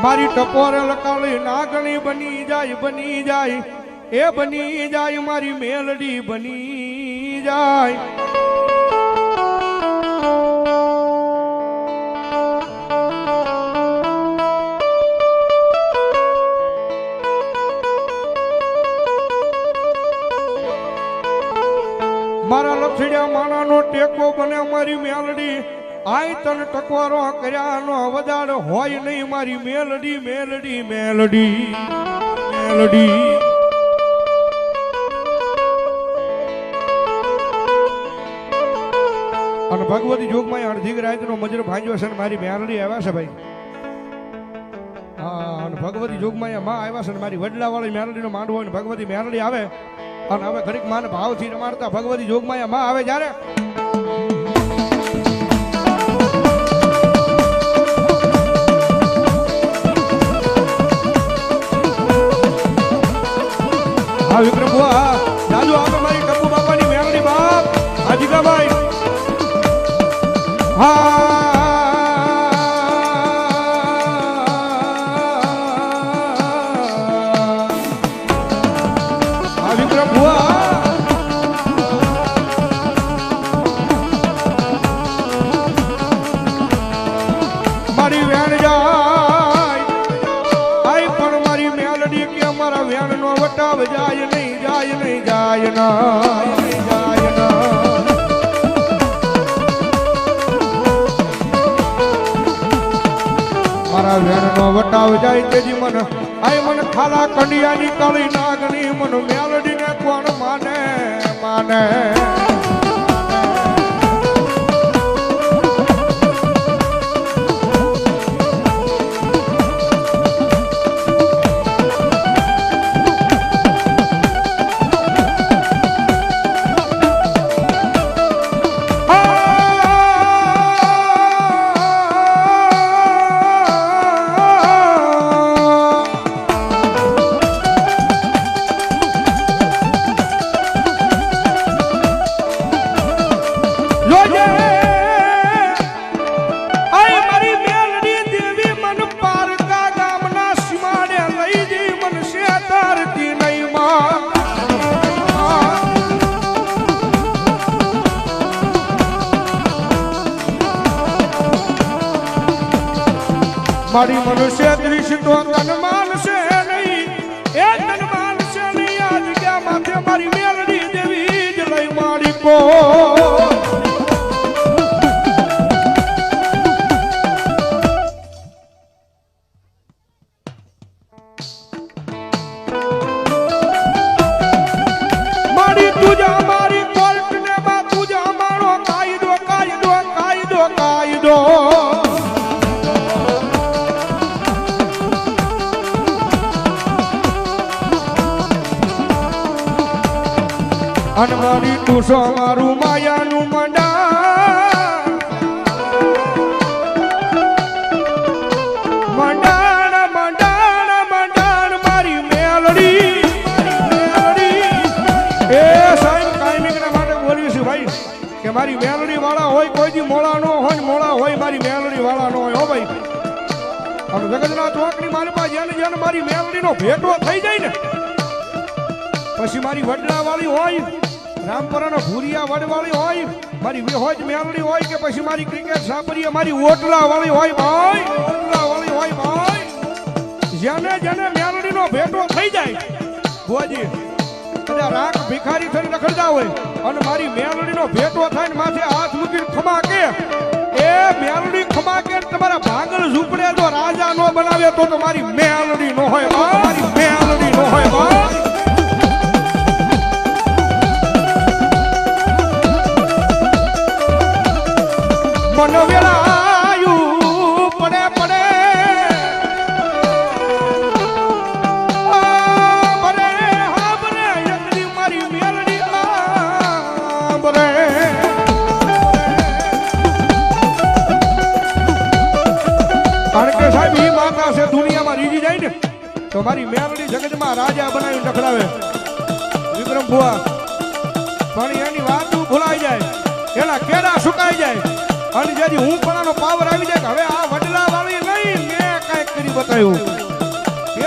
મારી ટપોરે લકાળી નાગણી બની જાય એ બની જાય મારી મેલડી બની જાય મારા લથડિયા માણાનો ટેકો બને મારી મેલડી આય તન ટકવારો કર્યાનો અવદાડ હોય નહીં મારી મેલડી મેલડી મેલડી મેલડી અને ભગવતી જોગમાં અડધી રાતનો મજર ભાંજ્યો છે મારી મેલડી આવ્યા છે ભાઈ હા અને ભગવતી જોગમાં માં આવ્યા છે મારી વડલા વાળી મેલડીનો માંડવો હોય ભગવતી મેલડી આવે અને હવે ઘડીક માને ભાવથી રમાડતા ભગવતી જોગમાં માં આવે જ્યારે હા વિક્રમ બુઆ દાદુ આપણે મારી ટપ્પુ બાપાની મેલડી બાપ હાજીકાભાઈ હા વિક્રમ બુઆ મારી વેણ જાય આઈ પણ મારી મેલડી કે અમારા વેણ નો વટાવ જાય નહીં જાય ના મારા વેણ નો વટાવ જાય તેજી મન આઈ મન ખાલા કંડિયાની કાળી નાગની મન મેલડી ને કોણ માને માને મારી મનુષ્ય દૃશ્ય તો તન માનશે નહીં એ તન માનશે નહીં આ જગ્યા માથે મારી મેલડી દેવી જ લઈ મારી કો મારી તુજા મારી કોર્ટ ને માં તુજા મારો કાયદો કાયદો કાયદો કાયદો અને મારી તુસો મારું માયાનું મંડાણ મારી મેલડી એ સાહેબ કાયમિકના માટે બોલ્યું છું ભાઈ કે મારી મેલડી વાળા હોય કોઈ દી મોળા નો હોય મોળા હોય મારી મેલડી વાળા નો હોય હો ભાઈ અને જગતના ચોકની મારી પાસે જેને મારી મેલડીનો ભેટો થઈ જાય ને પછી મારી વડલા વાળી હોય રામપરાનો ભૂરિયા વડવાળી હોય મારી વિહોજ મેલડી હોય કે પછી મારી ક્રિકેટ સાપરીએ મારી ઓટલા વાળી હોય ભાઈ ઓટલા વાળી હોય ભાઈ જેને મેલડીનો ભેટો થઈ જાય ભુવાજી એટલે રાખ ભિખારી થઈને રખડતા હોય અને મારી મેલડીનો ભેટો થાય ને માથે હાથ મૂકીને ખમા કે એ મેલડી ખમા કે તમારા ભાગલ ઝૂંપડે જો રાજા નો બનાવે તો મારી મેલડી નો હોય મારી મેલડી નો હોય ભાઈ મન વેળાયું પડે પડે એકલી મારી મેલડી બરે કારણ કે સાહેબ ઈ માતા છે દુનિયામાં રીજી જાય ને તો મારી મેલડી જગતમાં રાજા બનાવીને રખડાવે વિક્રમ ભુવા પણ એની વાત ભૂલાઈ જાય એના કેડા સુકાઈ જાય અને જેથી હું પણ પાવર આવી જાય કે હવે આ વડલા વાળી નહીં મેં કઈક કરી બતાવ્યું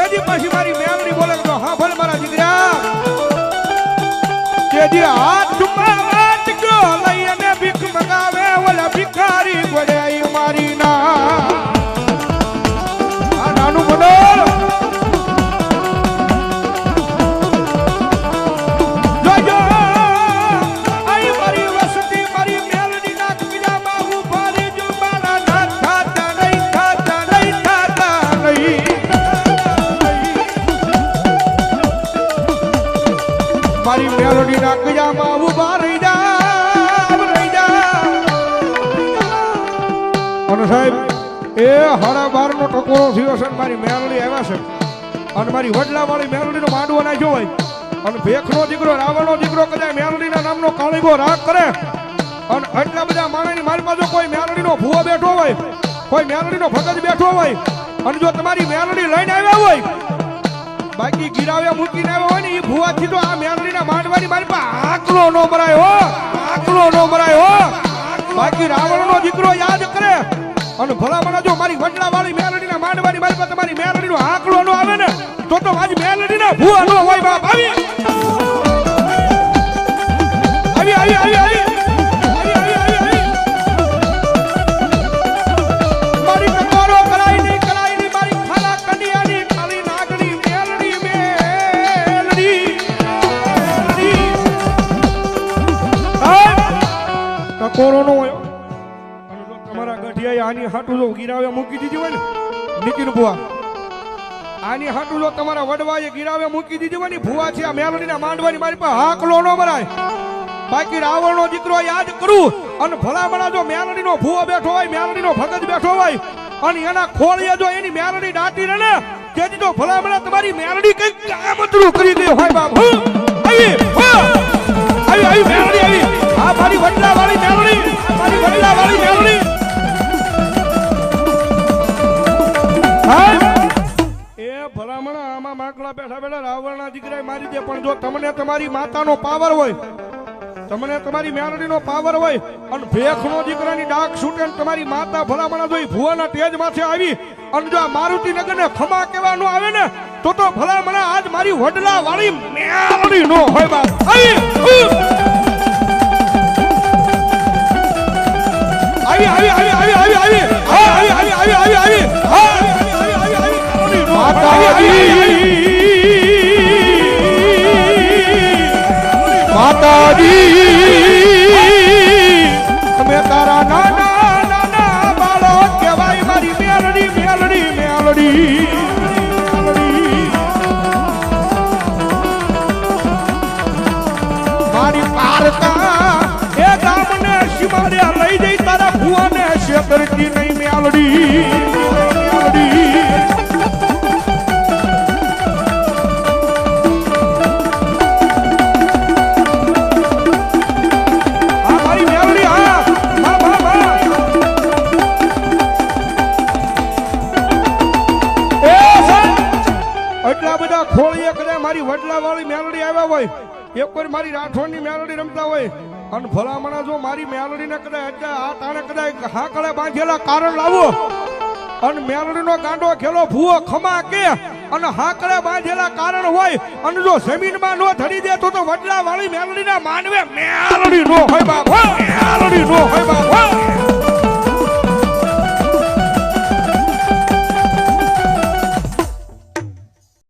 એજી પાછી મારી મેલડી બોલે તો હા ભલે મારા દીકરા તેજી હાથ ચુમાવટ ગયો લઈ અને ભીખ મગાવે ઓલા ભિખારી ગોડાઈ મારી ના આ નાનું બનોલ જોજો આઈ મારી વસતી મારી મેલડી ના કિનામાં ઉભા રહેજો મારા ના થાતા નહીં મારી મેલોડી ના કજામાં ઉભા રહી જા અને સાહેબ એ 12:30 નો ટકોરો થયો છે મારી મેલોડી આવ્યા છે અને મારી વડલા વાળી મેલોડી નો માંડવો નાખ્યો હોય અને ભેખનો દીકરો રાવણનો દીકરો કદાચ મેલોડી ના નામનો કાળીગો રાગ કરે અને એટલા બધા માણસની મારી પાસે કોઈ મેલોડી નો ભૂવો બેઠો હોય કોઈ મેલોડી નો ભગત બેઠો હોય અને જો તમારી મેલોડી લઈને આવ્યા હોય બાકી ગિરાવ્યા મૂકીને આવ્યો હોય ને એ ભૂવાથી તો આ મેલડીના માંડવાની મારી પાસે આકલો નો મરાય હો બાકી રાવણનો દીકરો યાદ કરે અને ભલામણા જો મારી વડલા વાળી મેલડીના માંડવાની મારી પાસે તમારી મેલડીનો આકલો નો આવે ને તો મારી મેલડીના ભૂવા નો હોય બાપ આવી મારી કટોરો કરાઈ નહીં મારી ખાલા કન્યાની કાલી નાગણી કોરોનો હોય અને જો તમારા ગઢિયાએ આની હાટુ જો ગિરાવે મૂકી દીધી હોય ને નીતિન ભુવા આની હાટુ જો તમારા વડવાએ ગિરાવે મૂકી દીધી હોય ને ભુવા છે આ મેલડીના માંડવાની મારી પાસે હાકલો નો મરાય બાકી રાવણનો દીકરો યાદ કરું અને ભલામણા જો મેલડીનો ભુવો બેઠો હોય મેલડીનો ભગત બેઠો હોય અને એના ખોળીએ જો એની મેલડી દાટી રહે ને તેથી તો ભલામણા તમારી મેલડી કઈક કામતરું કરી દે હોય બાપ આવી મેલડી આવી આ મારી વડલા વાળી મેલડી એ ભલામણા આમાં માકડા બેઠા રાવણના દીકરાએ મારી દે પણ જો તમને તમારી માતાનો પાવર હોય તમને તમારી મેલડીનો પાવર હોય અને ભેખનો દીકરાની ડાક છૂટે ને તમારી માતા ભલામણા જોઈ ભુવાના તેજ માથે આવી અને જો આ મારુતિ નગરને ખમા કહેવાનું આવે ને તો ભલામણા આજ મારી વડલા વાળી મેલડી નો હોય બાપ માતાજી અમે તારા નાના બાળો કહેવાય મારી મેલડી મારી પારકા એ ગામને શિમાડે લઈ જઈ તારા ભુવાને શેતરકી નહીં મેલડી ખોળીએ કદાચ મારી વડલા વાળી મેલડી આવ્યા હોય એક વાર મારી રાઠોડની મેલડી રમતા હોય અને ભલામણા જો મારી મેલડીને કદાચ આ તાણે કદાચ હાકળે બાંધેલા કારણ લાવો અને મેલડીનો ગાંડો ખેલો ભૂવો ખમા કે અને હાકળે બાંધેલા કારણ હોય અને જો જમીનમાં નો ધડી દે તો વડલા વાળી મેલડીના માંડવે મેલડી નો હોય બાપ